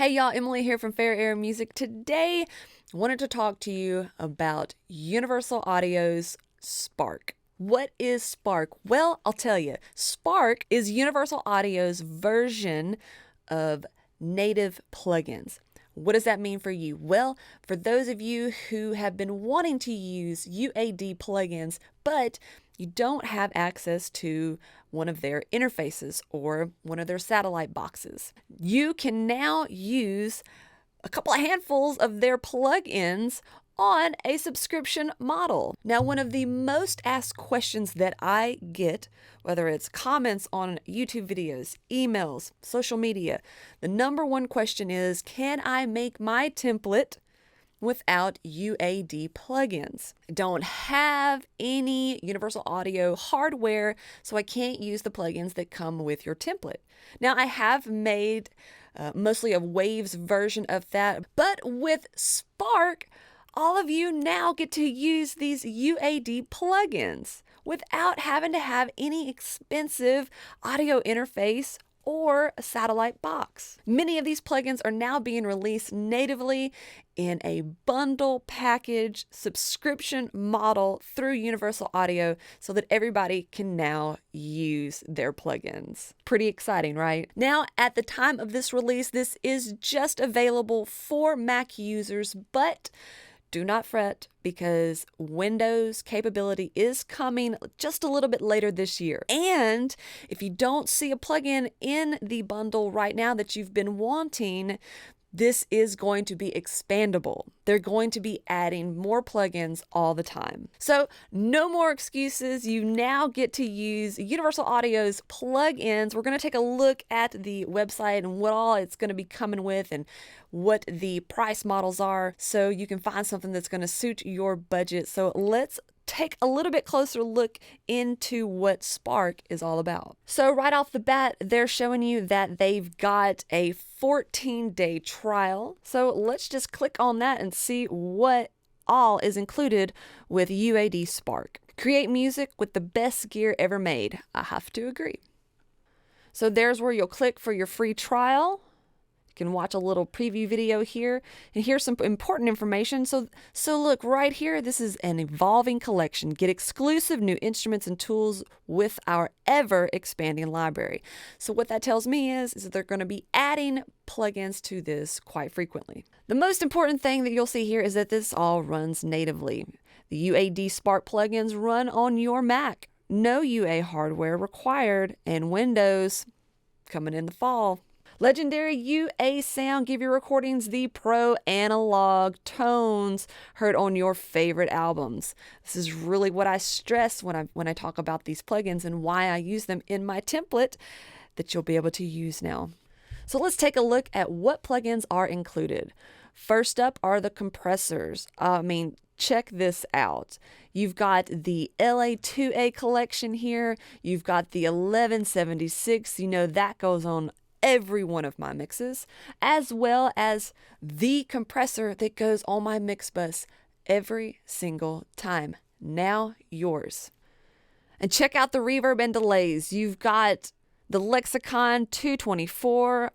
Hey y'all, Emily here from Fair Air Music. Today, I wanted to talk to you about Universal Audio's Spark. What is Spark? Well, I'll tell you. Spark is Universal Audio's version of native plugins. What does that mean for you? Well, for those of you who have been wanting to use UAD plugins, but you don't have access to one of their interfaces or one of their satellite boxes, you can now use a couple of handfuls of their plugins on a subscription model. Now, one of the most asked questions that I get, whether it's comments on YouTube videos, emails, social media, the number one question is, can I make my template without UAD plugins? I don't have any Universal Audio hardware, so I can't use the plugins that come with your template. Now, I have made mostly a Waves version of that, but with Spark, all of you now get to use these UAD plugins without having to have any expensive audio interface or a satellite box. Many of these plugins are now being released natively in a bundle package subscription model through Universal Audio so that everybody can now use their plugins. Pretty exciting, right? Now, at the time of this release, this is just available for Mac users, but do not fret, because Windows capability is coming just a little bit later this year. And if you don't see a plugin in the bundle right now that you've been wanting, this is going to be expandable. They're going to be adding more plugins all the time. So no more excuses. You now get to use Universal Audio's plugins. We're going to take a look at the website and what all it's going to be coming with and what the price models are, so you can find something that's going to suit your budget. So let's take a little bit closer look into what Spark is all about. So right off the bat, they're showing you that they've got a 14-day trial. So let's just click on that and see what all is included with UAD Spark. Create music with the best gear ever made. I have to agree. So there's where you'll click for your free trial. You can watch a little preview video here, and here's some important information. So look right here, this is an evolving collection. Get exclusive new instruments and tools with our ever expanding library. So what that tells me is that they're going to be adding plugins to this quite frequently. The most important thing that you'll see here is that this all runs natively. The UAD Spark plugins run on your Mac. No UA hardware required, and Windows coming in the fall. Legendary UA sound, give your recordings the pro analog tones heard on your favorite albums. This is really what I stress when I talk about these plugins and why I use them in my template that you'll be able to use now. So let's take a look at what plugins are included. First up are the compressors. Check this out. You've got the LA2A collection here. You've got the 1176. You know that goes on every one of my mixes, as well as the compressor that goes on my mix bus every single time. Now yours. And check out the reverb and delays. You've got the Lexicon 224,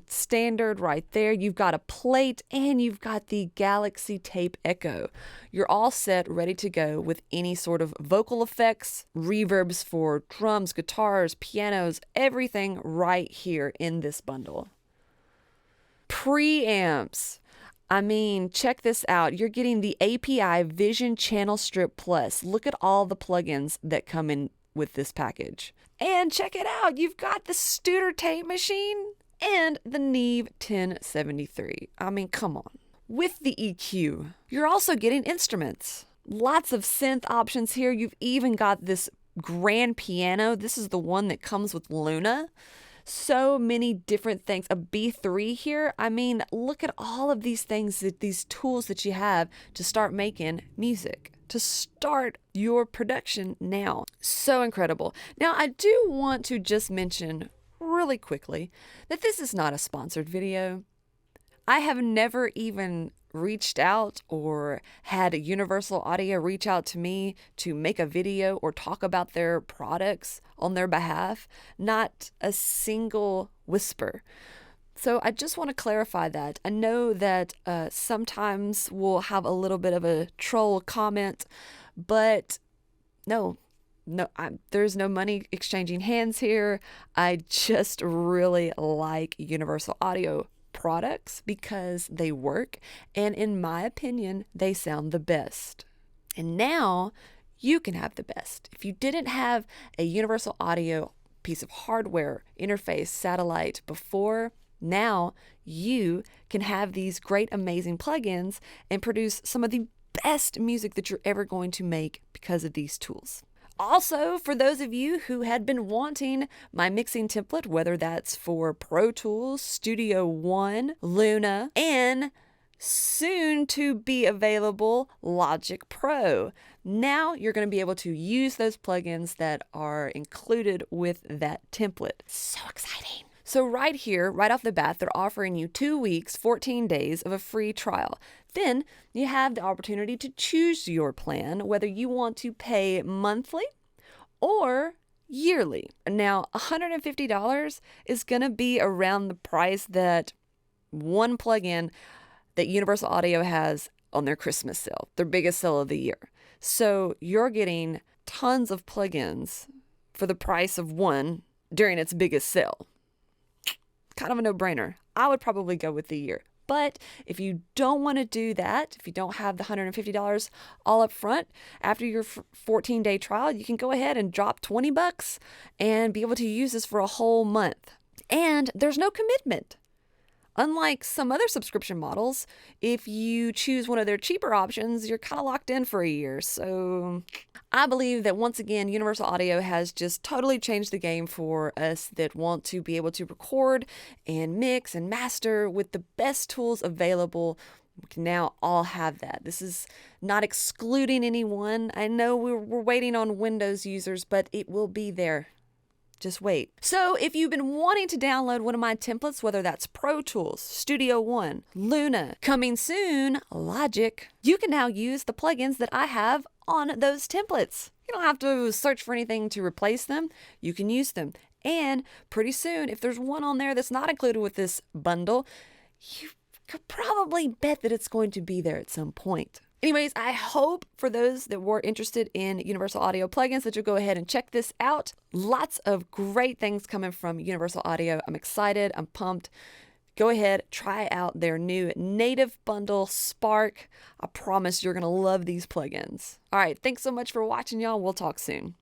standard right there. You've got a plate, and you've got the Galaxy Tape Echo. You're all set, ready to go with any sort of vocal effects, reverbs for drums, guitars, pianos, everything right here in this bundle. Preamps. Check this out. You're getting the API Vision Channel Strip Plus. Look at all the plugins that come in with this package. And check it out, you've got the Studer tape machine and the Neve 1073. Come on. With the EQ, you're also getting instruments. Lots of synth options here. You've even got this grand piano. This is the one that comes with Luna. So many different things. A B3 here. Look at all of these things, these tools that you have to start making music, to start your production now. So incredible. Now, I do want to just mention really quickly that this is not a sponsored video. I have never even reached out or had Universal Audio reach out to me to make a video or talk about their products on their behalf. Not a single whisper. So I just want to clarify that. I know that sometimes we'll have a little bit of a troll comment, but no, there's no money exchanging hands here. I just really like Universal Audio products because they work, and in my opinion, they sound the best. And now you can have the best. If you didn't have a Universal Audio piece of hardware, interface, satellite before, now you can have these great, amazing plugins and produce some of the best music that you're ever going to make because of these tools. Also, for those of you who had been wanting my mixing template, whether that's for Pro Tools, Studio One, Luna, and soon to be available Logic Pro. Now you're going to be able to use those plugins that are included with that template. So exciting. So right here, right off the bat, they're offering you 2 weeks, 14 days of a free trial. Then you have the opportunity to choose your plan, whether you want to pay monthly or yearly. Now, $150 is going to be around the price that one plugin that Universal Audio has on their Christmas sale, their biggest sale of the year. So you're getting tons of plugins for the price of one during its biggest sale. Kind of a no-brainer. I would probably go with the year. But if you don't want to do that, if you don't have the $150 all up front, after your 14-day trial, you can go ahead and drop $20 and be able to use this for a whole month. And there's no commitment. Unlike some other subscription models, if you choose one of their cheaper options, you're kind of locked in for a year. So I believe that once again, Universal Audio has just totally changed the game for us that want to be able to record and mix and master with the best tools available. We can now all have that. This is not excluding anyone. I know we're waiting on Windows users, but it will be there. Just wait. So if you've been wanting to download one of my templates, whether that's Pro Tools, Studio One, Luna, coming soon, Logic, you can now use the plugins that I have on those templates. You don't have to search for anything to replace them. You can use them. And pretty soon, if there's one on there that's not included with this bundle, you could probably bet that it's going to be there at some point. Anyways, I hope for those that were interested in Universal Audio plugins that you'll go ahead and check this out. Lots of great things coming from Universal Audio. I'm excited. I'm pumped. Go ahead, try out their new native bundle, Spark. I promise you're going to love these plugins. All right, thanks so much for watching, y'all. We'll talk soon.